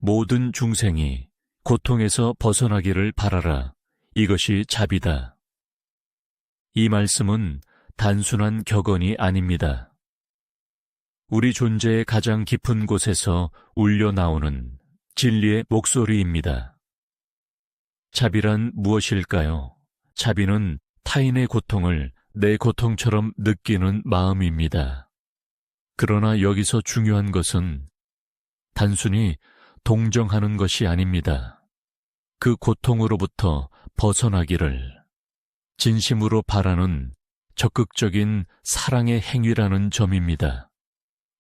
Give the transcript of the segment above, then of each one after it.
모든 중생이 고통에서 벗어나기를 바라라. 이것이 자비다. 이 말씀은 단순한 격언이 아닙니다. 우리 존재의 가장 깊은 곳에서 울려 나오는 진리의 목소리입니다. 자비란 무엇일까요? 자비는 타인의 고통을 내 고통처럼 느끼는 마음입니다. 그러나 여기서 중요한 것은 단순히 동정하는 것이 아닙니다. 그 고통으로부터 벗어나기를 진심으로 바라는 적극적인 사랑의 행위라는 점입니다.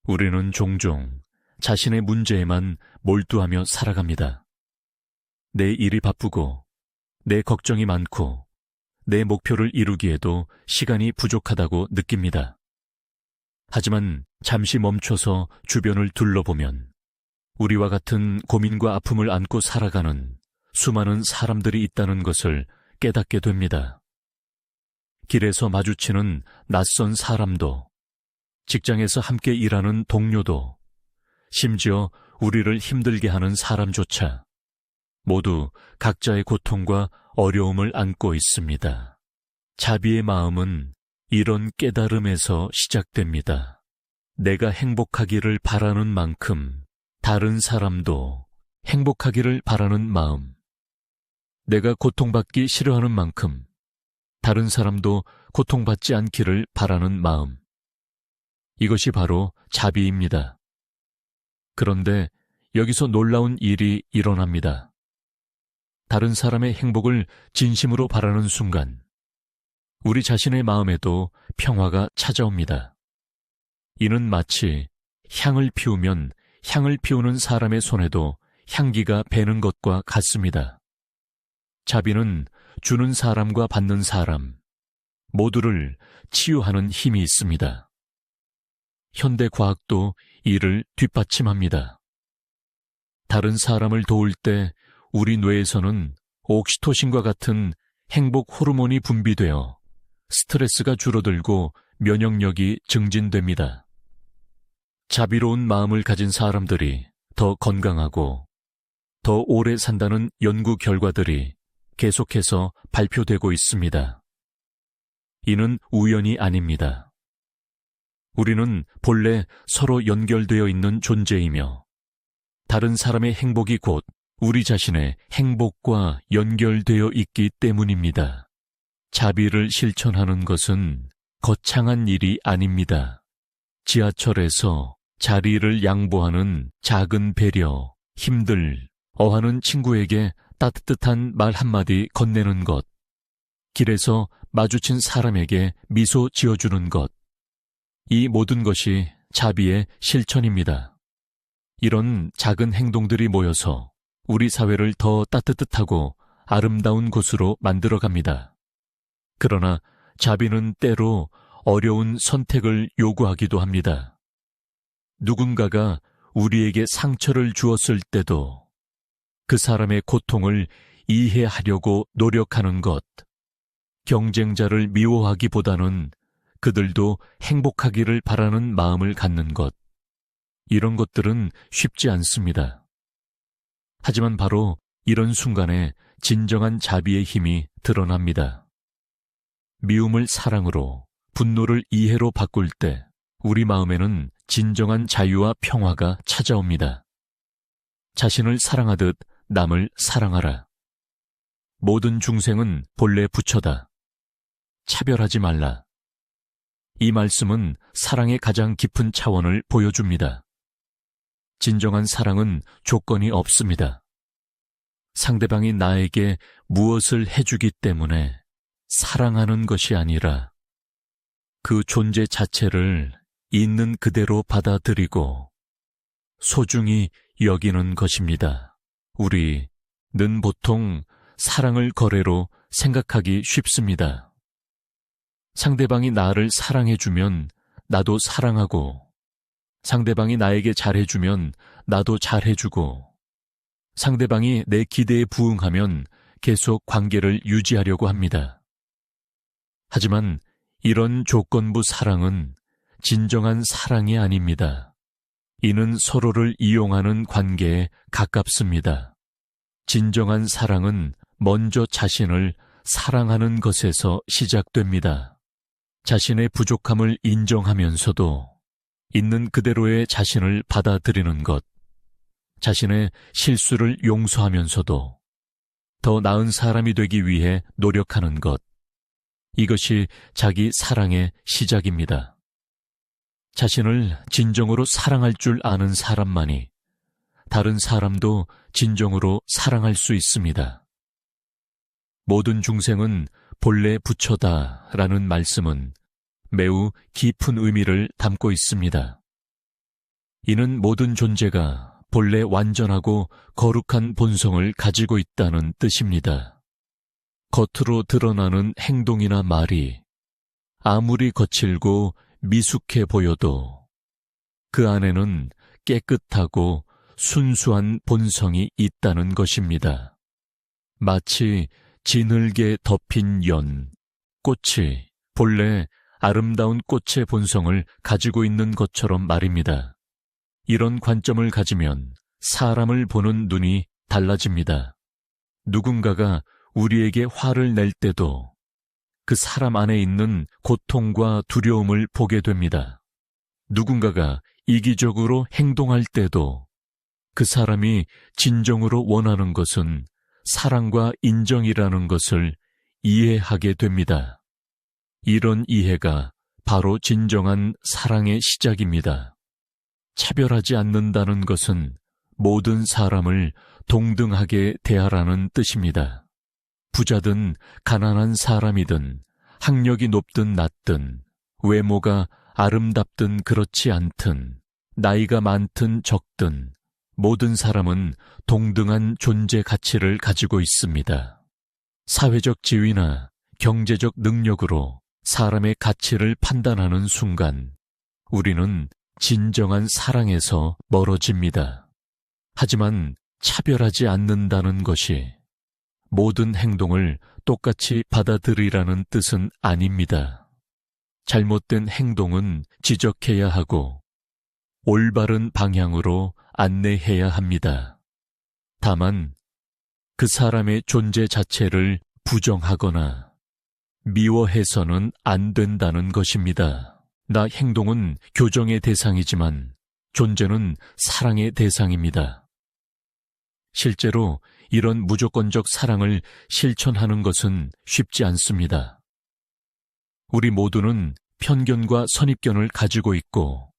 우리는 종종 자신의 문제에만 몰두하며 살아갑니다. 내 일이 바쁘고 내 걱정이 많고 내 목표를 이루기에도 시간이 부족하다고 느낍니다. 하지만 잠시 멈춰서 주변을 둘러보면 우리와 같은 고민과 아픔을 안고 살아가는 수많은 사람들이 있다는 것을 깨닫게 됩니다. 길에서 마주치는 낯선 사람도, 직장에서 함께 일하는 동료도, 심지어 우리를 힘들게 하는 사람조차 모두 각자의 고통과 어려움을 안고 있습니다. 자비의 마음은 이런 깨달음에서 시작됩니다. 내가 행복하기를 바라는 만큼 다른 사람도 행복하기를 바라는 마음, 내가 고통받기 싫어하는 만큼 다른 사람도 고통받지 않기를 바라는 마음, 이것이 바로 자비입니다. 그런데 여기서 놀라운 일이 일어납니다. 다른 사람의 행복을 진심으로 바라는 순간 우리 자신의 마음에도 평화가 찾아옵니다. 이는 마치 향을 피우면 향을 피우는 사람의 손에도 향기가 배는 것과 같습니다. 자비는 주는 사람과 받는 사람 모두를 치유하는 힘이 있습니다. 현대 과학도 이를 뒷받침합니다. 다른 사람을 도울 때 우리 뇌에서는 옥시토신과 같은 행복 호르몬이 분비되어 스트레스가 줄어들고 면역력이 증진됩니다. 자비로운 마음을 가진 사람들이 더 건강하고 더 오래 산다는 연구 결과들이 계속해서 발표되고 있습니다. 이는 우연이 아닙니다. 우리는 본래 서로 연결되어 있는 존재이며 다른 사람의 행복이 곧 우리 자신의 행복과 연결되어 있기 때문입니다. 자비를 실천하는 것은 거창한 일이 아닙니다. 지하철에서 자리를 양보하는 작은 배려, 힘들, 어하는 친구에게 따뜻한 말 한마디 건네는 것, 길에서 마주친 사람에게 미소 지어주는 것, 이 모든 것이 자비의 실천입니다. 이런 작은 행동들이 모여서 우리 사회를 더 따뜻하고 아름다운 곳으로 만들어갑니다. 그러나 자비는 때로 어려운 선택을 요구하기도 합니다. 누군가가 우리에게 상처를 주었을 때도 그 사람의 고통을 이해하려고 노력하는 것, 경쟁자를 미워하기보다는 그들도 행복하기를 바라는 마음을 갖는 것, 이런 것들은 쉽지 않습니다. 하지만 바로 이런 순간에 진정한 자비의 힘이 드러납니다. 미움을 사랑으로, 분노를 이해로 바꿀 때 우리 마음에는 진정한 자유와 평화가 찾아옵니다. 자신을 사랑하듯 남을 사랑하라. 모든 중생은 본래 부처다. 차별하지 말라. 이 말씀은 사랑의 가장 깊은 차원을 보여줍니다. 진정한 사랑은 조건이 없습니다. 상대방이 나에게 무엇을 해주기 때문에 사랑하는 것이 아니라 그 존재 자체를 있는 그대로 받아들이고 소중히 여기는 것입니다. 우리는 보통 사랑을 거래로 생각하기 쉽습니다. 상대방이 나를 사랑해주면 나도 사랑하고, 상대방이 나에게 잘해주면 나도 잘해주고, 상대방이 내 기대에 부응하면 계속 관계를 유지하려고 합니다. 하지만 이런 조건부 사랑은 진정한 사랑이 아닙니다. 이는 서로를 이용하는 관계에 가깝습니다. 진정한 사랑은 먼저 자신을 사랑하는 것에서 시작됩니다. 자신의 부족함을 인정하면서도 있는 그대로의 자신을 받아들이는 것, 자신의 실수를 용서하면서도 더 나은 사람이 되기 위해 노력하는 것, 이것이 자기 사랑의 시작입니다. 자신을 진정으로 사랑할 줄 아는 사람만이 다른 사람도 진정으로 사랑할 수 있습니다. 모든 중생은 본래 부처다라는 말씀은 매우 깊은 의미를 담고 있습니다. 이는 모든 존재가 본래 완전하고 거룩한 본성을 가지고 있다는 뜻입니다. 겉으로 드러나는 행동이나 말이 아무리 거칠고 미숙해 보여도 그 안에는 깨끗하고 순수한 본성이 있다는 것입니다. 마치 진흙에 덮인 연, 꽃이 본래 아름다운 꽃의 본성을 가지고 있는 것처럼 말입니다. 이런 관점을 가지면 사람을 보는 눈이 달라집니다. 누군가가 우리에게 화를 낼 때도 그 사람 안에 있는 고통과 두려움을 보게 됩니다. 누군가가 이기적으로 행동할 때도 그 사람이 진정으로 원하는 것은 사랑과 인정이라는 것을 이해하게 됩니다. 이런 이해가 바로 진정한 사랑의 시작입니다. 차별하지 않는다는 것은 모든 사람을 동등하게 대하라는 뜻입니다. 부자든 가난한 사람이든 학력이 높든 낮든 외모가 아름답든 그렇지 않든 나이가 많든 적든 모든 사람은 동등한 존재 가치를 가지고 있습니다. 사회적 지위나 경제적 능력으로 사람의 가치를 판단하는 순간 우리는 진정한 사랑에서 멀어집니다. 하지만 차별하지 않는다는 것이 모든 행동을 똑같이 받아들이라는 뜻은 아닙니다. 잘못된 행동은 지적해야 하고 올바른 방향으로 안내해야 합니다. 다만 그 사람의 존재 자체를 부정하거나 미워해서는 안 된다는 것입니다. 나 행동은 교정의 대상이지만 존재는 사랑의 대상입니다. 실제로 이런 무조건적 사랑을 실천하는 것은 쉽지 않습니다. 우리 모두는 편견과 선입견을 가지고 있고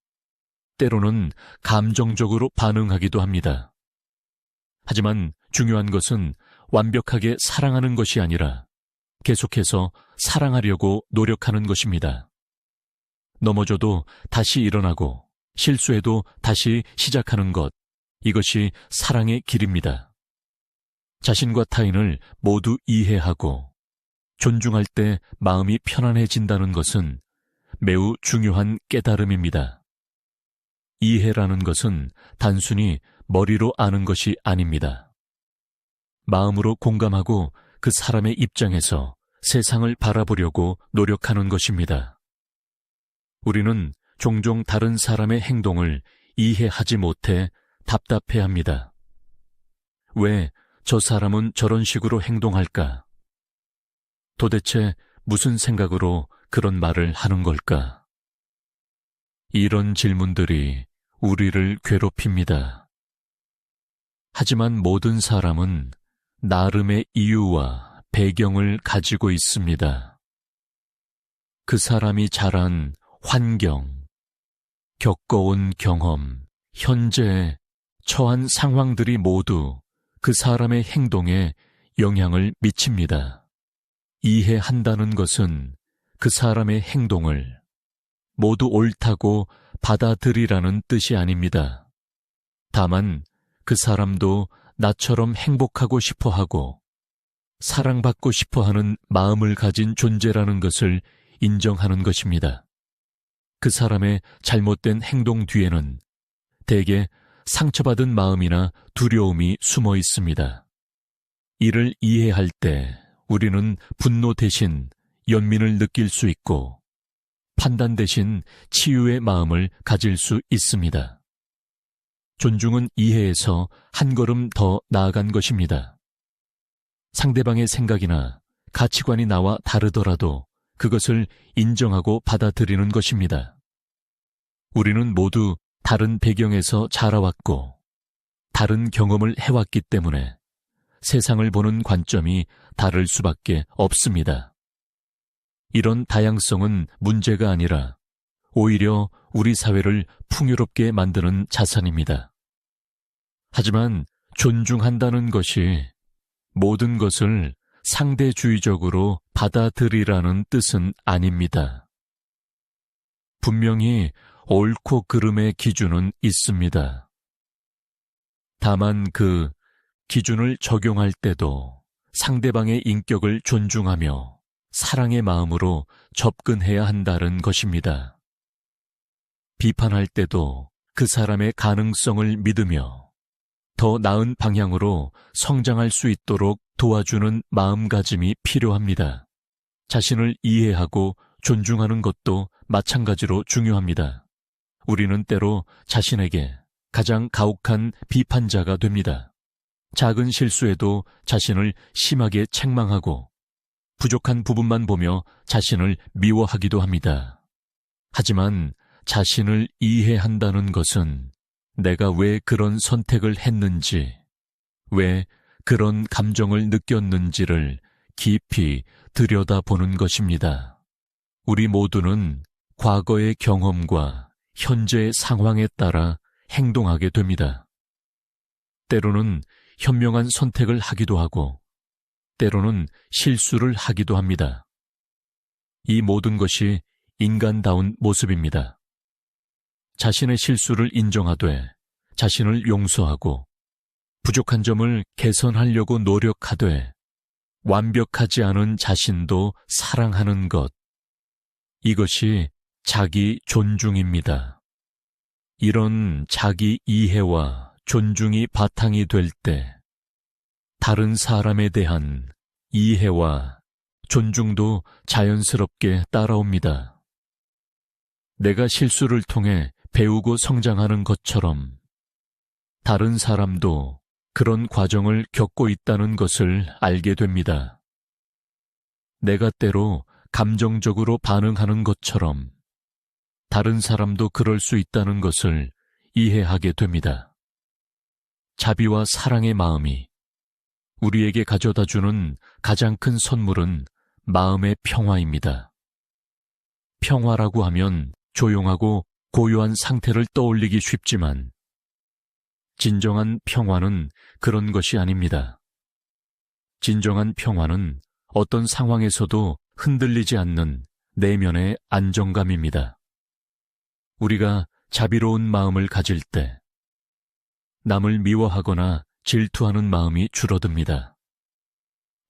때로는 감정적으로 반응하기도 합니다. 하지만 중요한 것은 완벽하게 사랑하는 것이 아니라 계속해서 사랑하려고 노력하는 것입니다. 넘어져도 다시 일어나고 실수해도 다시 시작하는 것, 이것이 사랑의 길입니다. 자신과 타인을 모두 이해하고 존중할 때 마음이 편안해진다는 것은 매우 중요한 깨달음입니다. 이해라는 것은 단순히 머리로 아는 것이 아닙니다. 마음으로 공감하고 그 사람의 입장에서 세상을 바라보려고 노력하는 것입니다. 우리는 종종 다른 사람의 행동을 이해하지 못해 답답해합니다. 왜 저 사람은 저런 식으로 행동할까? 도대체 무슨 생각으로 그런 말을 하는 걸까? 이런 질문들이 우리를 괴롭힙니다. 하지만 모든 사람은 나름의 이유와 배경을 가지고 있습니다. 그 사람이 자란 환경, 겪어온 경험, 현재 처한 상황들이 모두 그 사람의 행동에 영향을 미칩니다. 이해한다는 것은 그 사람의 행동을 모두 옳다고 받아들이라는 뜻이 아닙니다. 다만 그 사람도 나처럼 행복하고 싶어하고 사랑받고 싶어하는 마음을 가진 존재라는 것을 인정하는 것입니다. 그 사람의 잘못된 행동 뒤에는 대개 상처받은 마음이나 두려움이 숨어 있습니다. 이를 이해할 때 우리는 분노 대신 연민을 느낄 수 있고 판단 대신 치유의 마음을 가질 수 있습니다. 존중은 이해에서 한 걸음 더 나아간 것입니다. 상대방의 생각이나 가치관이 나와 다르더라도 그것을 인정하고 받아들이는 것입니다. 우리는 모두 다른 배경에서 자라왔고 다른 경험을 해왔기 때문에 세상을 보는 관점이 다를 수밖에 없습니다. 이런 다양성은 문제가 아니라 오히려 우리 사회를 풍요롭게 만드는 자산입니다. 하지만 존중한다는 것이 모든 것을 상대주의적으로 받아들이라는 뜻은 아닙니다. 분명히 옳고 그름의 기준은 있습니다. 다만 그 기준을 적용할 때도 상대방의 인격을 존중하며 사랑의 마음으로 접근해야 한다는 것입니다. 비판할 때도 그 사람의 가능성을 믿으며 더 나은 방향으로 성장할 수 있도록 도와주는 마음가짐이 필요합니다. 자신을 이해하고 존중하는 것도 마찬가지로 중요합니다. 우리는 때로 자신에게 가장 가혹한 비판자가 됩니다. 작은 실수에도 자신을 심하게 책망하고 부족한 부분만 보며 자신을 미워하기도 합니다. 하지만 자신을 이해한다는 것은 내가 왜 그런 선택을 했는지, 왜 그런 감정을 느꼈는지를 깊이 들여다보는 것입니다. 우리 모두는 과거의 경험과 현재의 상황에 따라 행동하게 됩니다. 때로는 현명한 선택을 하기도 하고, 때로는 실수를 하기도 합니다. 이 모든 것이 인간다운 모습입니다. 자신의 실수를 인정하되 자신을 용서하고 부족한 점을 개선하려고 노력하되 완벽하지 않은 자신도 사랑하는 것, 이것이 자기 존중입니다. 이런 자기 이해와 존중이 바탕이 될 때 다른 사람에 대한 이해와 존중도 자연스럽게 따라옵니다. 내가 실수를 통해 배우고 성장하는 것처럼 다른 사람도 그런 과정을 겪고 있다는 것을 알게 됩니다. 내가 때로 감정적으로 반응하는 것처럼 다른 사람도 그럴 수 있다는 것을 이해하게 됩니다. 자비와 사랑의 마음이 우리에게 가져다주는 가장 큰 선물은 마음의 평화입니다. 평화라고 하면 조용하고 고요한 상태를 떠올리기 쉽지만 진정한 평화는 그런 것이 아닙니다. 진정한 평화는 어떤 상황에서도 흔들리지 않는 내면의 안정감입니다. 우리가 자비로운 마음을 가질 때 남을 미워하거나 질투하는 마음이 줄어듭니다.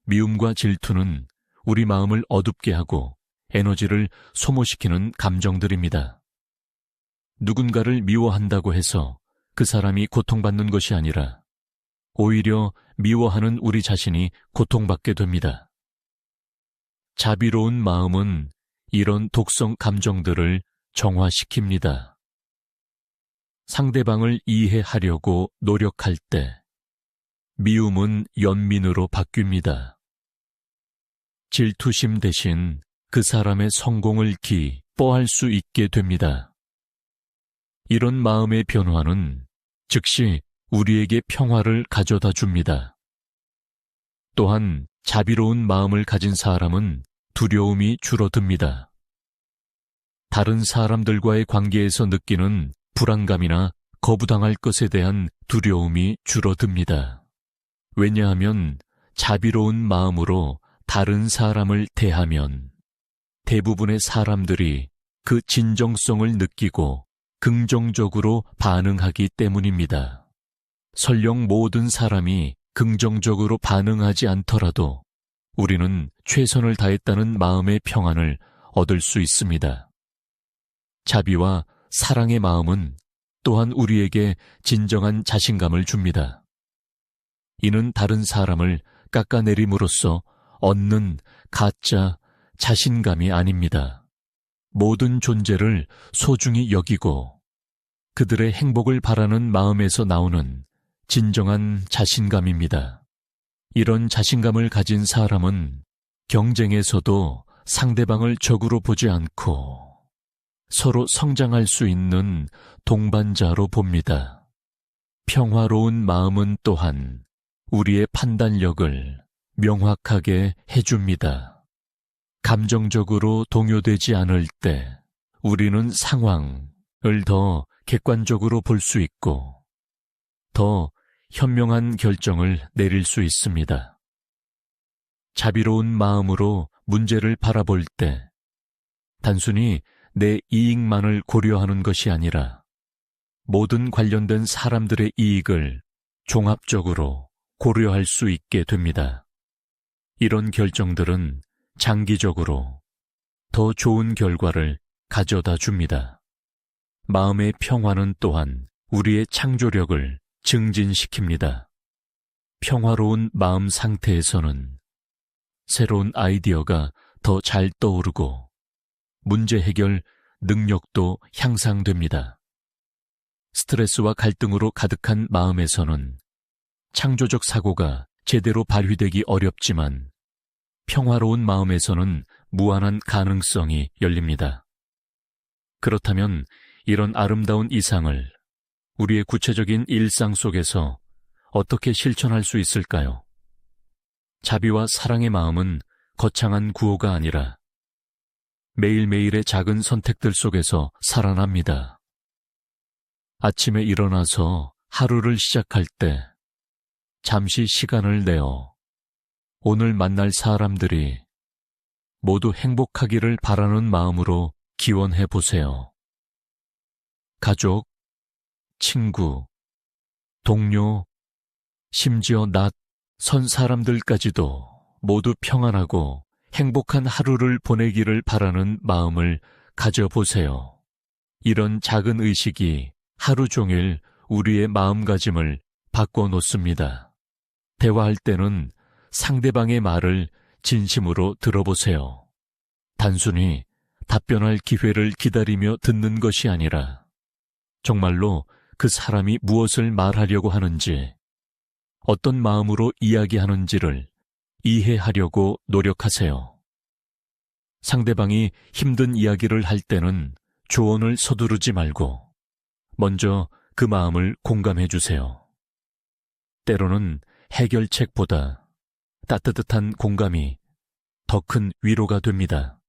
미움과 질투는 우리 마음을 어둡게 하고 에너지를 소모시키는 감정들입니다. 누군가를 미워한다고 해서 그 사람이 고통받는 것이 아니라 오히려 미워하는 우리 자신이 고통받게 됩니다. 자비로운 마음은 이런 독성 감정들을 정화시킵니다. 상대방을 이해하려고 노력할 때 미움은 연민으로 바뀝니다. 질투심 대신 그 사람의 성공을 기뻐할 수 있게 됩니다. 이런 마음의 변화는 즉시 우리에게 평화를 가져다 줍니다. 또한 자비로운 마음을 가진 사람은 두려움이 줄어듭니다. 다른 사람들과의 관계에서 느끼는 불안감이나 거부당할 것에 대한 두려움이 줄어듭니다. 왜냐하면 자비로운 마음으로 다른 사람을 대하면 대부분의 사람들이 그 진정성을 느끼고 긍정적으로 반응하기 때문입니다. 설령 모든 사람이 긍정적으로 반응하지 않더라도 우리는 최선을 다했다는 마음의 평안을 얻을 수 있습니다. 자비와 사랑의 마음은 또한 우리에게 진정한 자신감을 줍니다. 이는 다른 사람을 깎아내림으로써 얻는 가짜 자신감이 아닙니다. 모든 존재를 소중히 여기고 그들의 행복을 바라는 마음에서 나오는 진정한 자신감입니다. 이런 자신감을 가진 사람은 경쟁에서도 상대방을 적으로 보지 않고 서로 성장할 수 있는 동반자로 봅니다. 평화로운 마음은 또한 우리의 판단력을 명확하게 해줍니다. 감정적으로 동요되지 않을 때 우리는 상황을 더 객관적으로 볼 수 있고 더 현명한 결정을 내릴 수 있습니다. 자비로운 마음으로 문제를 바라볼 때 단순히 내 이익만을 고려하는 것이 아니라 모든 관련된 사람들의 이익을 종합적으로 고려할 수 있게 됩니다. 이런 결정들은 장기적으로 더 좋은 결과를 가져다 줍니다. 마음의 평화는 또한 우리의 창조력을 증진시킵니다. 평화로운 마음 상태에서는 새로운 아이디어가 더 잘 떠오르고 문제 해결 능력도 향상됩니다. 스트레스와 갈등으로 가득한 마음에서는 창조적 사고가 제대로 발휘되기 어렵지만 평화로운 마음에서는 무한한 가능성이 열립니다. 그렇다면 이런 아름다운 이상을 우리의 구체적인 일상 속에서 어떻게 실천할 수 있을까요? 자비와 사랑의 마음은 거창한 구호가 아니라 매일매일의 작은 선택들 속에서 살아납니다. 아침에 일어나서 하루를 시작할 때 잠시 시간을 내어 오늘 만날 사람들이 모두 행복하기를 바라는 마음으로 기원해 보세요. 가족, 친구, 동료, 심지어 낯선 사람들까지도 모두 평안하고 행복한 하루를 보내기를 바라는 마음을 가져보세요. 이런 작은 의식이 하루 종일 우리의 마음가짐을 바꿔놓습니다. 대화할 때는 상대방의 말을 진심으로 들어보세요. 단순히 답변할 기회를 기다리며 듣는 것이 아니라 정말로 그 사람이 무엇을 말하려고 하는지, 어떤 마음으로 이야기하는지를 이해하려고 노력하세요. 상대방이 힘든 이야기를 할 때는 조언을 서두르지 말고 먼저 그 마음을 공감해 주세요. 때로는 해결책보다 따뜻한 공감이 더 큰 위로가 됩니다.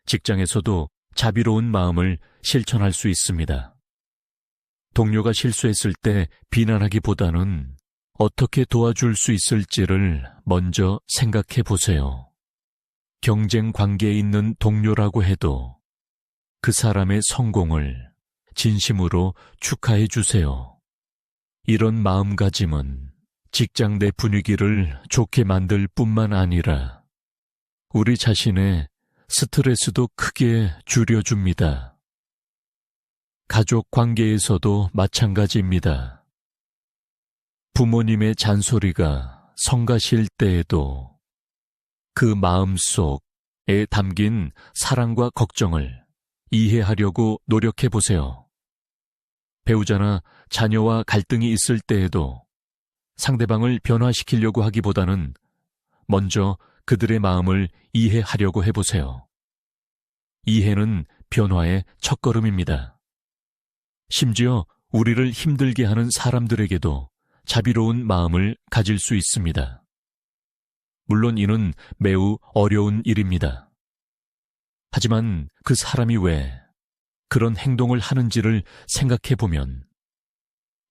직장에서도 자비로운 마음을 실천할 수 있습니다. 동료가 실수했을 때 비난하기보다는 어떻게 도와줄 수 있을지를 먼저 생각해 보세요. 경쟁 관계에 있는 동료라고 해도 그 사람의 성공을 진심으로 축하해 주세요. 이런 마음가짐은 직장 내 분위기를 좋게 만들 뿐만 아니라 우리 자신의 스트레스도 크게 줄여줍니다. 가족 관계에서도 마찬가지입니다. 부모님의 잔소리가 성가실 때에도 그 마음속에 담긴 사랑과 걱정을 이해하려고 노력해 보세요. 배우자나 자녀와 갈등이 있을 때에도 상대방을 변화시키려고 하기보다는 먼저 그들의 마음을 이해하려고 해보세요. 이해는 변화의 첫걸음입니다. 심지어 우리를 힘들게 하는 사람들에게도 자비로운 마음을 가질 수 있습니다. 물론 이는 매우 어려운 일입니다. 하지만 그 사람이 왜 그런 행동을 하는지를 생각해 보면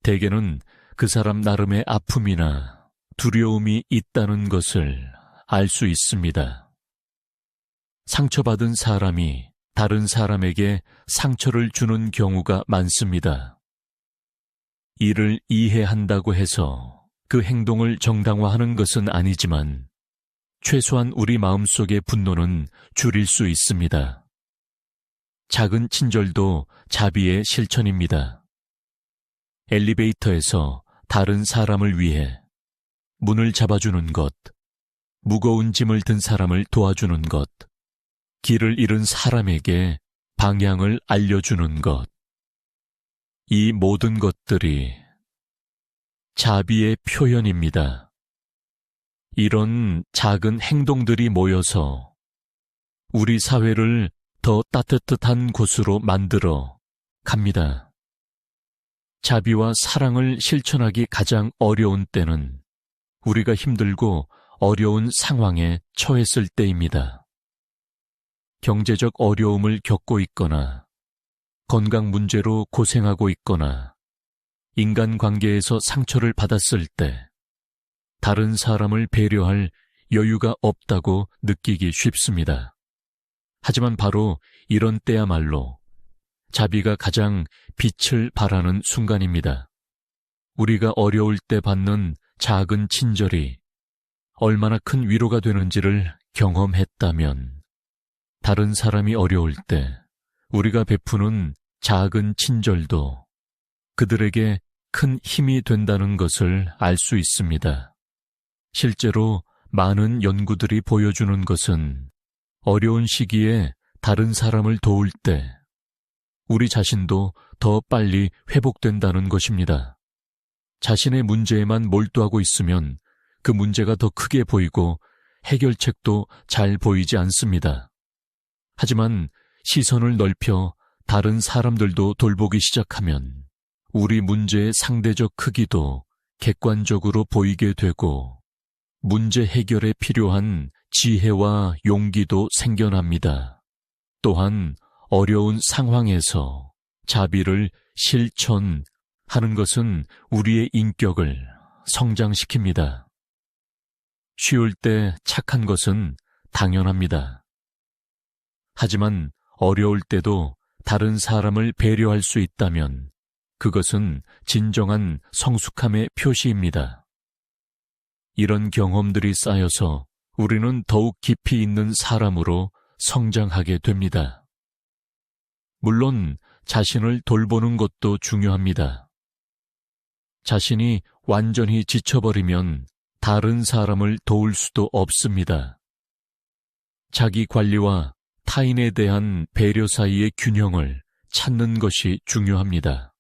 대개는 그 사람 나름의 아픔이나 두려움이 있다는 것을 알 수 있습니다. 상처받은 사람이 다른 사람에게 상처를 주는 경우가 많습니다. 이를 이해한다고 해서 그 행동을 정당화하는 것은 아니지만 최소한 우리 마음속의 분노는 줄일 수 있습니다. 작은 친절도 자비의 실천입니다. 엘리베이터에서 다른 사람을 위해 문을 잡아주는 것, 무거운 짐을 든 사람을 도와주는 것, 길을 잃은 사람에게 방향을 알려주는 것. 이 모든 것들이 자비의 표현입니다. 이런 작은 행동들이 모여서 우리 사회를 더 따뜻한 곳으로 만들어 갑니다. 자비와 사랑을 실천하기 가장 어려운 때는 우리가 힘들고 어려운 상황에 처했을 때입니다. 경제적 어려움을 겪고 있거나 건강 문제로 고생하고 있거나 인간관계에서 상처를 받았을 때 다른 사람을 배려할 여유가 없다고 느끼기 쉽습니다. 하지만 바로 이런 때야말로 자비가 가장 빛을 발하는 순간입니다. 우리가 어려울 때 받는 작은 친절이 얼마나 큰 위로가 되는지를 경험했다면 다른 사람이 어려울 때 우리가 베푸는 작은 친절도 그들에게 큰 힘이 된다는 것을 알 수 있습니다. 실제로 많은 연구들이 보여주는 것은 어려운 시기에 다른 사람을 도울 때 우리 자신도 더 빨리 회복된다는 것입니다. 자신의 문제에만 몰두하고 있으면 그 문제가 더 크게 보이고 해결책도 잘 보이지 않습니다. 하지만 시선을 넓혀 다른 사람들도 돌보기 시작하면 우리 문제의 상대적 크기도 객관적으로 보이게 되고 문제 해결에 필요한 지혜와 용기도 생겨납니다. 또한 어려운 상황에서 자비를 실천하는 것은 우리의 인격을 성장시킵니다. 쉬울 때 착한 것은 당연합니다. 하지만 어려울 때도 다른 사람을 배려할 수 있다면 그것은 진정한 성숙함의 표시입니다. 이런 경험들이 쌓여서 우리는 더욱 깊이 있는 사람으로 성장하게 됩니다. 물론 자신을 돌보는 것도 중요합니다. 자신이 완전히 지쳐버리면 다른 사람을 도울 수도 없습니다. 자기 관리와 타인에 대한 배려 사이의 균형을 찾는 것이 중요합니다.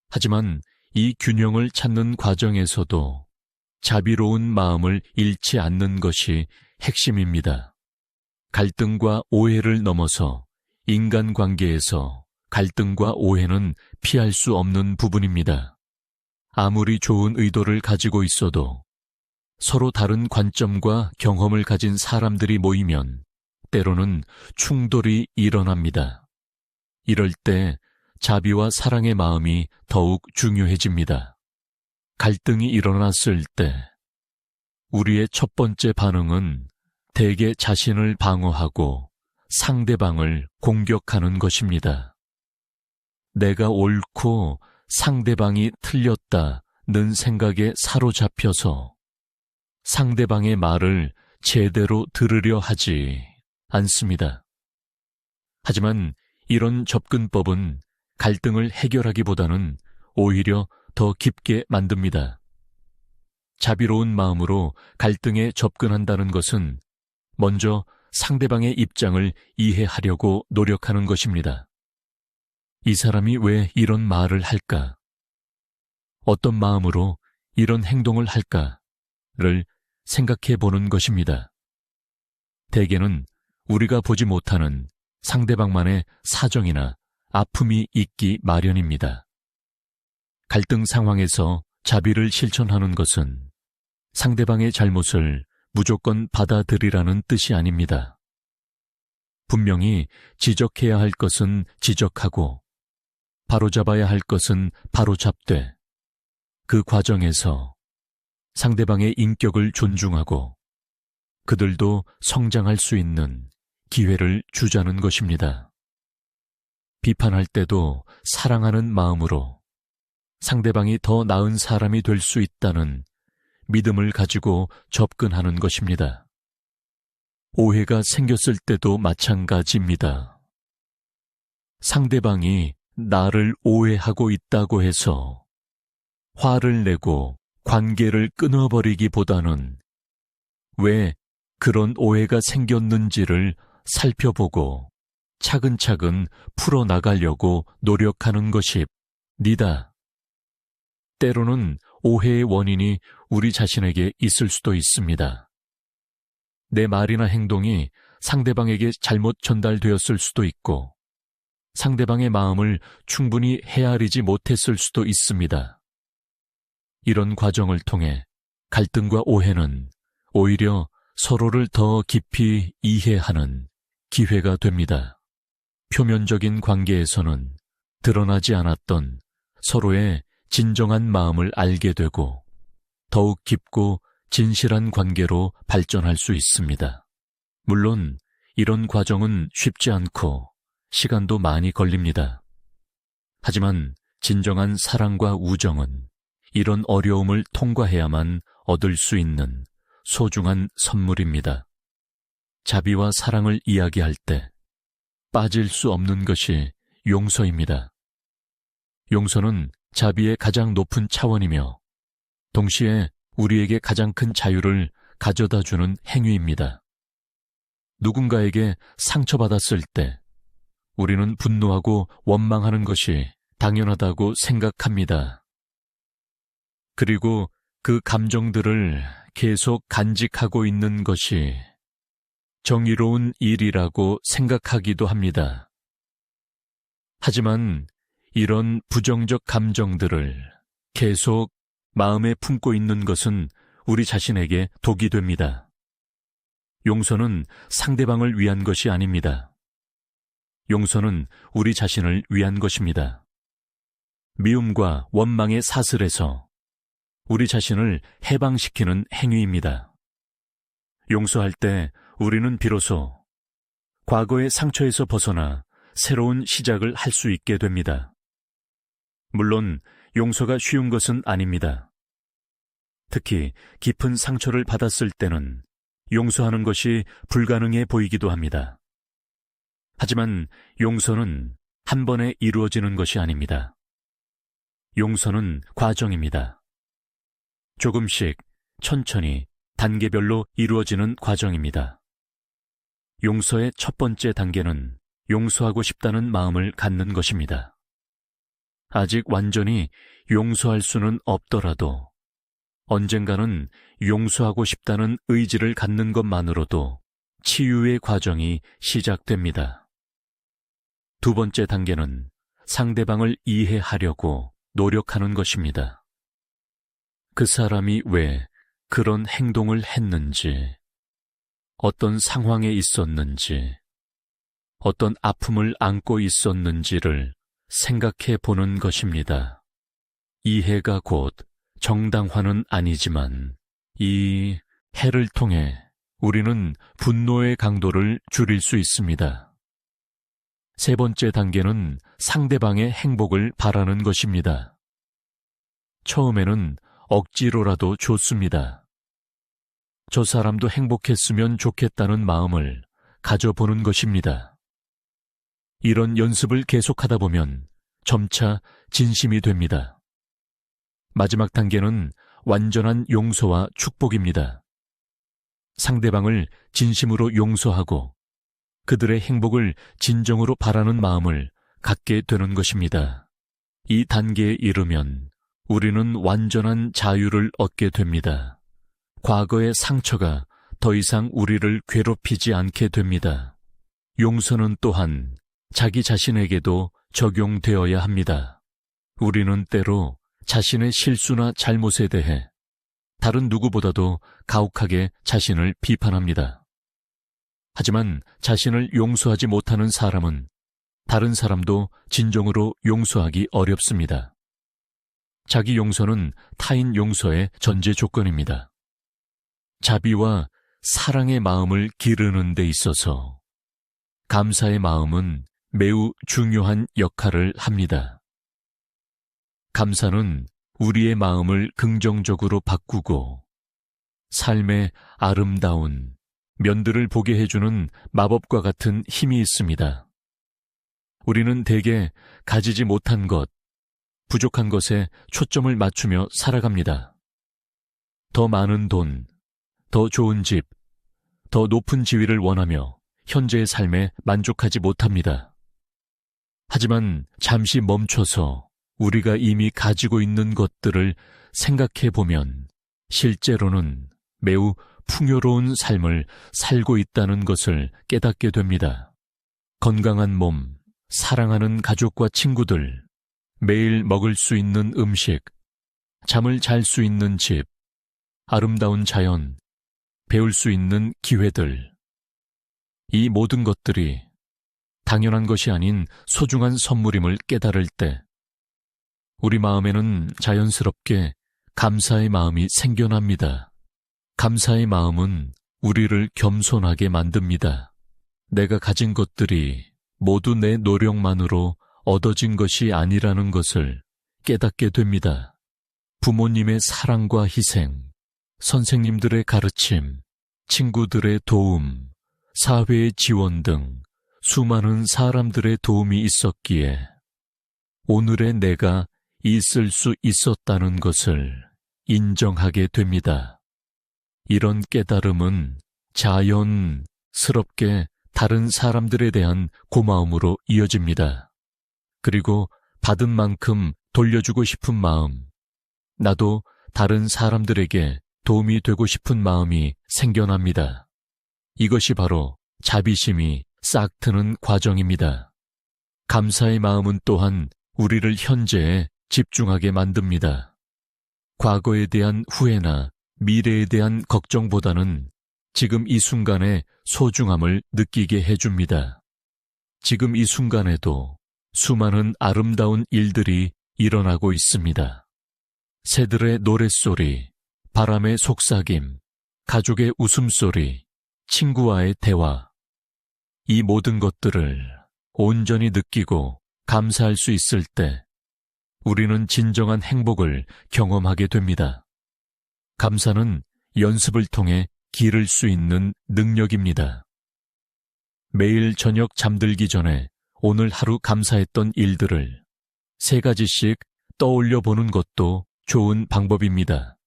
하지만 이 균형을 찾는 과정에서도 자비로운 마음을 잃지 않는 것이 핵심입니다. 갈등과 오해를 넘어서 인간관계에서 갈등과 오해는 피할 수 없는 부분입니다. 아무리 좋은 의도를 가지고 있어도 서로 다른 관점과 경험을 가진 사람들이 모이면 때로는 충돌이 일어납니다. 이럴 때 자비와 사랑의 마음이 더욱 중요해집니다. 갈등이 일어났을 때 우리의 첫 번째 반응은 대개 자신을 방어하고 상대방을 공격하는 것입니다. 내가 옳고 상대방이 틀렸다는 생각에 사로잡혀서 상대방의 말을 제대로 들으려 하지 않습니다. 하지만 이런 접근법은 갈등을 해결하기보다는 오히려 더 깊게 만듭니다. 자비로운 마음으로 갈등에 접근한다는 것은 먼저 상대방의 입장을 이해하려고 노력하는 것입니다. 이 사람이 왜 이런 말을 할까? 어떤 마음으로 이런 행동을 할까를 생각해 보는 것입니다. 대개는 우리가 보지 못하는 상대방만의 사정이나 아픔이 있기 마련입니다. 갈등 상황에서 자비를 실천하는 것은 상대방의 잘못을 무조건 받아들이라는 뜻이 아닙니다. 분명히 지적해야 할 것은 지적하고 바로잡아야 할 것은 바로잡되 그 과정에서 상대방의 인격을 존중하고 그들도 성장할 수 있는 기회를 주자는 것입니다. 비판할 때도 사랑하는 마음으로 상대방이 더 나은 사람이 될 수 있다는 믿음을 가지고 접근하는 것입니다. 오해가 생겼을 때도 마찬가지입니다. 상대방이 나를 오해하고 있다고 해서 화를 내고 관계를 끊어버리기보다는 왜 그런 오해가 생겼는지를 살펴보고 차근차근 풀어나가려고 노력하는 것이 니다. 때로는 오해의 원인이 우리 자신에게 있을 수도 있습니다. 내 말이나 행동이 상대방에게 잘못 전달되었을 수도 있고, 상대방의 마음을 충분히 헤아리지 못했을 수도 있습니다. 이런 과정을 통해 갈등과 오해는 오히려 서로를 더 깊이 이해하는 기회가 됩니다. 표면적인 관계에서는 드러나지 않았던 서로의 진정한 마음을 알게 되고 더욱 깊고 진실한 관계로 발전할 수 있습니다. 물론 이런 과정은 쉽지 않고 시간도 많이 걸립니다. 하지만 진정한 사랑과 우정은 이런 어려움을 통과해야만 얻을 수 있는 소중한 선물입니다. 자비와 사랑을 이야기할 때 빠질 수 없는 것이 용서입니다. 용서는 자비의 가장 높은 차원이며 동시에 우리에게 가장 큰 자유를 가져다주는 행위입니다. 누군가에게 상처받았을 때 우리는 분노하고 원망하는 것이 당연하다고 생각합니다. 그리고 그 감정들을 계속 간직하고 있는 것이 정의로운 일이라고 생각하기도 합니다. 하지만 이런 부정적 감정들을 계속 마음에 품고 있는 것은 우리 자신에게 독이 됩니다. 용서는 상대방을 위한 것이 아닙니다. 용서는 우리 자신을 위한 것입니다. 미움과 원망의 사슬에서 우리 자신을 해방시키는 행위입니다. 용서할 때 우리는 비로소 과거의 상처에서 벗어나 새로운 시작을 할 수 있게 됩니다. 물론 용서가 쉬운 것은 아닙니다. 특히 깊은 상처를 받았을 때는 용서하는 것이 불가능해 보이기도 합니다. 하지만 용서는 한 번에 이루어지는 것이 아닙니다. 용서는 과정입니다. 조금씩 천천히 단계별로 이루어지는 과정입니다. 용서의 첫 번째 단계는 용서하고 싶다는 마음을 갖는 것입니다. 아직 완전히 용서할 수는 없더라도 언젠가는 용서하고 싶다는 의지를 갖는 것만으로도 치유의 과정이 시작됩니다. 두 번째 단계는 상대방을 이해하려고 노력하는 것입니다. 그 사람이 왜 그런 행동을 했는지, 어떤 상황에 있었는지, 어떤 아픔을 안고 있었는지를 생각해 보는 것입니다. 이해가 곧 정당화는 아니지만 이 해를 통해 우리는 분노의 강도를 줄일 수 있습니다. 세 번째 단계는 상대방의 행복을 바라는 것입니다. 처음에는 억지로라도 좋습니다. 저 사람도 행복했으면 좋겠다는 마음을 가져보는 것입니다. 이런 연습을 계속하다 보면 점차 진심이 됩니다. 마지막 단계는 완전한 용서와 축복입니다. 상대방을 진심으로 용서하고 그들의 행복을 진정으로 바라는 마음을 갖게 되는 것입니다. 이 단계에 이르면 우리는 완전한 자유를 얻게 됩니다. 과거의 상처가 더 이상 우리를 괴롭히지 않게 됩니다. 용서는 또한 자기 자신에게도 적용되어야 합니다. 우리는 때로 자신의 실수나 잘못에 대해 다른 누구보다도 가혹하게 자신을 비판합니다. 하지만 자신을 용서하지 못하는 사람은 다른 사람도 진정으로 용서하기 어렵습니다. 자기 용서는 타인 용서의 전제 조건입니다. 자비와 사랑의 마음을 기르는 데 있어서 감사의 마음은 매우 중요한 역할을 합니다. 감사는 우리의 마음을 긍정적으로 바꾸고 삶의 아름다운 면들을 보게 해주는 마법과 같은 힘이 있습니다. 우리는 대개 가지지 못한 것, 부족한 것에 초점을 맞추며 살아갑니다. 더 많은 돈, 더 좋은 집, 더 높은 지위를 원하며 현재의 삶에 만족하지 못합니다. 하지만 잠시 멈춰서 우리가 이미 가지고 있는 것들을 생각해 보면 실제로는 매우 풍요로운 삶을 살고 있다는 것을 깨닫게 됩니다. 건강한 몸, 사랑하는 가족과 친구들, 매일 먹을 수 있는 음식, 잠을 잘 수 있는 집, 아름다운 자연, 배울 수 있는 기회들. 이 모든 것들이 당연한 것이 아닌 소중한 선물임을 깨달을 때 우리 마음에는 자연스럽게 감사의 마음이 생겨납니다. 감사의 마음은 우리를 겸손하게 만듭니다. 내가 가진 것들이 모두 내 노력만으로 얻어진 것이 아니라는 것을 깨닫게 됩니다. 부모님의 사랑과 희생, 선생님들의 가르침, 친구들의 도움, 사회의 지원 등 수많은 사람들의 도움이 있었기에 오늘의 내가 있을 수 있었다는 것을 인정하게 됩니다. 이런 깨달음은 자연스럽게 다른 사람들에 대한 고마움으로 이어집니다. 그리고 받은 만큼 돌려주고 싶은 마음, 나도 다른 사람들에게 도움이 되고 싶은 마음이 생겨납니다. 이것이 바로 자비심이 싹트는 과정입니다. 감사의 마음은 또한 우리를 현재에 집중하게 만듭니다. 과거에 대한 후회나 미래에 대한 걱정보다는 지금 이 순간의 소중함을 느끼게 해줍니다. 지금 이 순간에도 수많은 아름다운 일들이 일어나고 있습니다. 새들의 노랫소리, 바람의 속삭임, 가족의 웃음소리, 친구와의 대화. 이 모든 것들을 온전히 느끼고 감사할 수 있을 때 우리는 진정한 행복을 경험하게 됩니다. 감사는 연습을 통해 기를 수 있는 능력입니다. 매일 저녁 잠들기 전에 오늘 하루 감사했던 일들을 3가지씩 떠올려 보는 것도 좋은 방법입니다.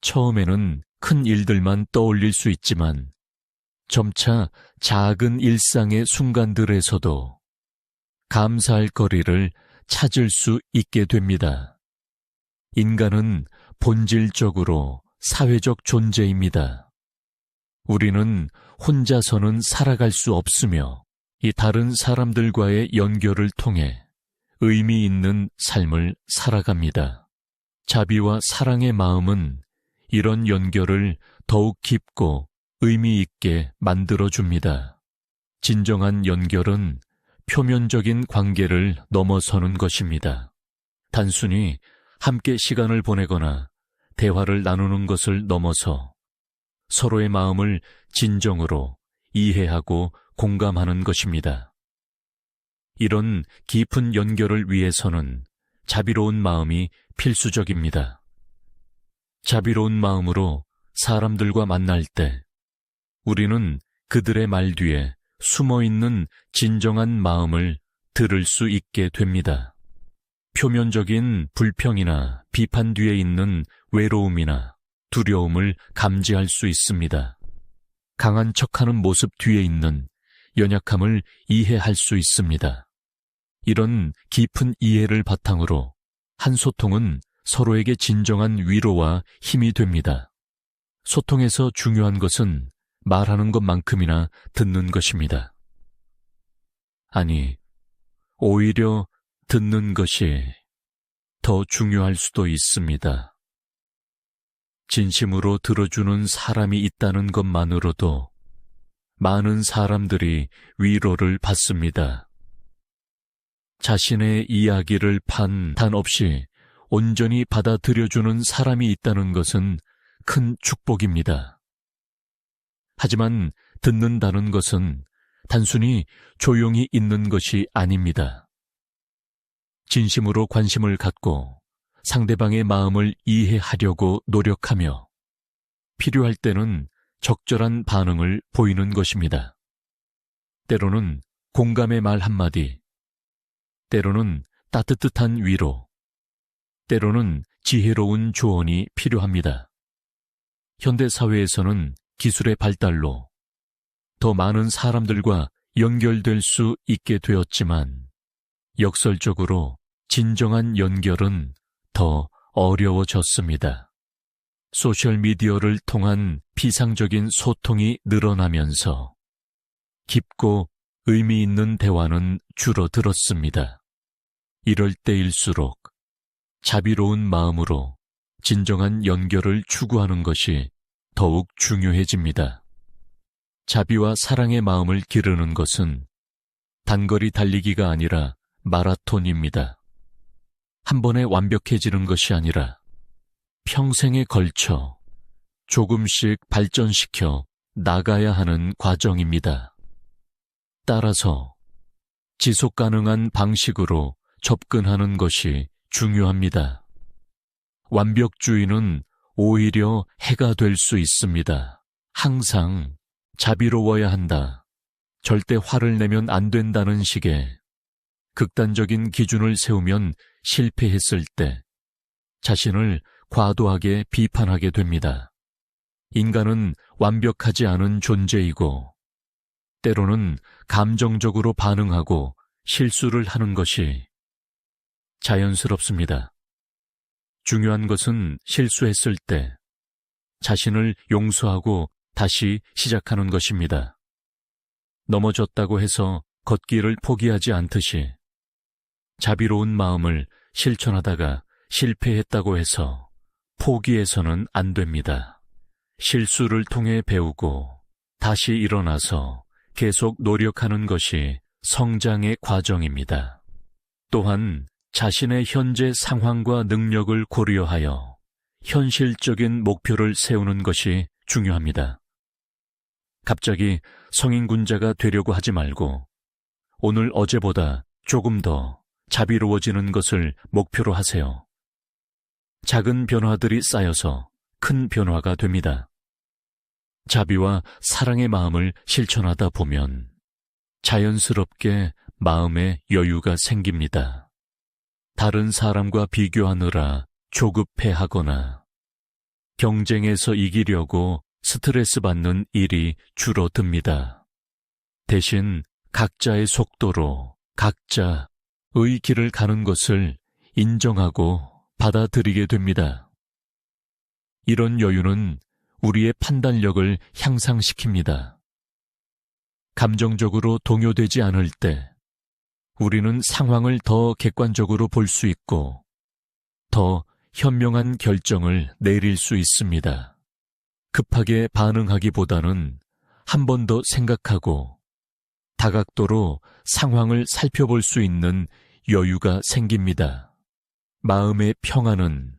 처음에는 큰 일들만 떠올릴 수 있지만 점차 작은 일상의 순간들에서도 감사할 거리를 찾을 수 있게 됩니다. 인간은 본질적으로 사회적 존재입니다. 우리는 혼자서는 살아갈 수 없으며 이 다른 사람들과의 연결을 통해 의미 있는 삶을 살아갑니다. 자비와 사랑의 마음은 이런 연결을 더욱 깊고 의미 있게 만들어줍니다. 진정한 연결은 표면적인 관계를 넘어서는 것입니다. 단순히 함께 시간을 보내거나 대화를 나누는 것을 넘어서 서로의 마음을 진정으로 이해하고 공감하는 것입니다. 이런 깊은 연결을 위해서는 자비로운 마음이 필수적입니다. 자비로운 마음으로 사람들과 만날 때 우리는 그들의 말 뒤에 숨어있는 진정한 마음을 들을 수 있게 됩니다. 표면적인 불평이나 비판 뒤에 있는 외로움이나 두려움을 감지할 수 있습니다. 강한 척하는 모습 뒤에 있는 연약함을 이해할 수 있습니다. 이런 깊은 이해를 바탕으로 한 소통은 서로에게 진정한 위로와 힘이 됩니다. 소통에서 중요한 것은 말하는 것만큼이나 듣는 것입니다. 아니, 오히려 듣는 것이 더 중요할 수도 있습니다. 진심으로 들어주는 사람이 있다는 것만으로도 많은 사람들이 위로를 받습니다. 자신의 이야기를 판단 없이 온전히 받아들여주는 사람이 있다는 것은 큰 축복입니다. 하지만 듣는다는 것은 단순히 조용히 있는 것이 아닙니다. 진심으로 관심을 갖고 상대방의 마음을 이해하려고 노력하며 필요할 때는 적절한 반응을 보이는 것입니다. 때로는 공감의 말 한마디, 때로는 따뜻한 위로, 때로는 지혜로운 조언이 필요합니다. 현대사회에서는 기술의 발달로 더 많은 사람들과 연결될 수 있게 되었지만 역설적으로 진정한 연결은 더 어려워졌습니다. 소셜미디어를 통한 피상적인 소통이 늘어나면서 깊고 의미 있는 대화는 줄어들었습니다. 이럴 때일수록 자비로운 마음으로 진정한 연결을 추구하는 것이 더욱 중요해집니다. 자비와 사랑의 마음을 기르는 것은 단거리 달리기가 아니라 마라톤입니다. 한 번에 완벽해지는 것이 아니라 평생에 걸쳐 조금씩 발전시켜 나가야 하는 과정입니다. 따라서 지속 가능한 방식으로 접근하는 것이 중요합니다. 완벽주의는 오히려 해가 될 수 있습니다. 항상 자비로워야 한다, 절대 화를 내면 안 된다는 식의 극단적인 기준을 세우면 실패했을 때 자신을 과도하게 비판하게 됩니다. 인간은 완벽하지 않은 존재이고 때로는 감정적으로 반응하고 실수를 하는 것이 자연스럽습니다. 중요한 것은 실수했을 때 자신을 용서하고 다시 시작하는 것입니다. 넘어졌다고 해서 걷기를 포기하지 않듯이 자비로운 마음을 실천하다가 실패했다고 해서 포기해서는 안 됩니다. 실수를 통해 배우고 다시 일어나서 계속 노력하는 것이 성장의 과정입니다. 또한 자신의 현재 상황과 능력을 고려하여 현실적인 목표를 세우는 것이 중요합니다. 갑자기 성인군자가 되려고 하지 말고 오늘 어제보다 조금 더 자비로워지는 것을 목표로 하세요. 작은 변화들이 쌓여서 큰 변화가 됩니다. 자비와 사랑의 마음을 실천하다 보면 자연스럽게 마음에 여유가 생깁니다. 다른 사람과 비교하느라 조급해하거나 경쟁에서 이기려고 스트레스 받는 일이 줄어듭니다. 대신 각자의 속도로 각자의 길을 가는 것을 인정하고 받아들이게 됩니다. 이런 여유는 우리의 판단력을 향상시킵니다. 감정적으로 동요되지 않을 때 우리는 상황을 더 객관적으로 볼 수 있고 더 현명한 결정을 내릴 수 있습니다. 급하게 반응하기보다는 한 번 더 생각하고 다각도로 상황을 살펴볼 수 있는 여유가 생깁니다. 마음의 평안은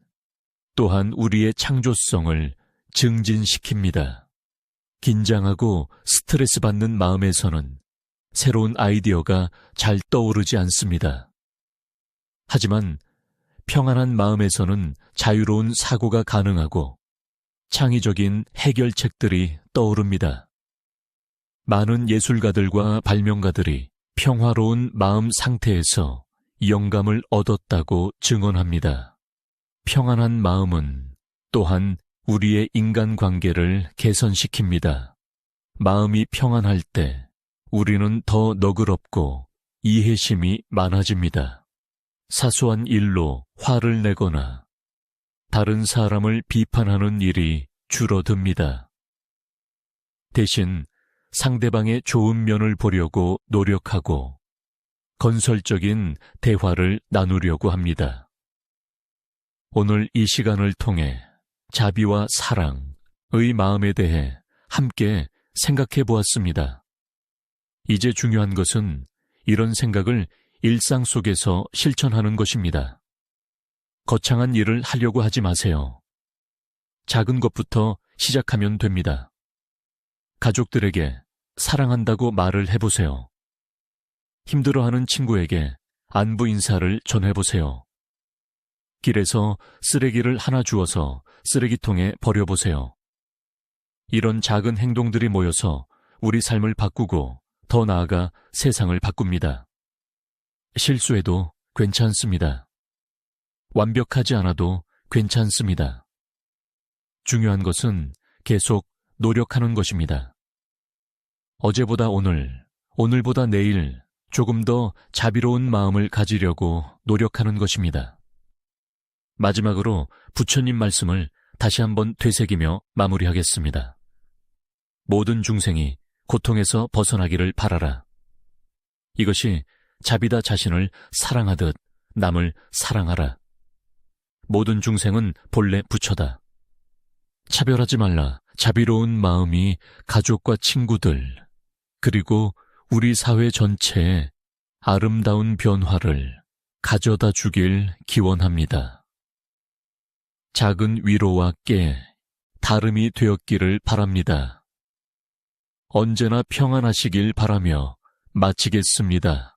또한 우리의 창조성을 증진시킵니다. 긴장하고 스트레스 받는 마음에서는 새로운 아이디어가 잘 떠오르지 않습니다. 하지만 평안한 마음에서는 자유로운 사고가 가능하고 창의적인 해결책들이 떠오릅니다. 많은 예술가들과 발명가들이 평화로운 마음 상태에서 영감을 얻었다고 증언합니다. 평안한 마음은 또한 우리의 인간관계를 개선시킵니다. 마음이 평안할 때 우리는 더 너그럽고 이해심이 많아집니다. 사소한 일로 화를 내거나 다른 사람을 비판하는 일이 줄어듭니다. 대신 상대방의 좋은 면을 보려고 노력하고 건설적인 대화를 나누려고 합니다. 오늘 이 시간을 통해 자비와 사랑의 마음에 대해 함께 생각해 보았습니다. 이제 중요한 것은 이런 생각을 일상 속에서 실천하는 것입니다. 거창한 일을 하려고 하지 마세요. 작은 것부터 시작하면 됩니다. 가족들에게 사랑한다고 말을 해보세요. 힘들어하는 친구에게 안부 인사를 전해보세요. 길에서 쓰레기를 하나 주워서 쓰레기통에 버려보세요. 이런 작은 행동들이 모여서 우리 삶을 바꾸고 더 나아가 세상을 바꿉니다. 실수해도 괜찮습니다. 완벽하지 않아도 괜찮습니다. 중요한 것은 계속 노력하는 것입니다. 어제보다 오늘, 오늘보다 내일 조금 더 자비로운 마음을 가지려고 노력하는 것입니다. 마지막으로 부처님 말씀을 다시 한번 되새기며 마무리하겠습니다. 모든 중생이 고통에서 벗어나기를 바라라. 이것이 자비다 자신을 사랑하듯 남을 사랑하라. 모든 중생은 본래 부처다. 차별하지 말라. 자비로운 마음이 가족과 친구들, 그리고 우리 사회 전체에 아름다운 변화를 가져다 주길 기원합니다. 작은 위로와 깨, 다름이 되었기를 바랍니다. 언제나 평안하시길 바라며 마치겠습니다.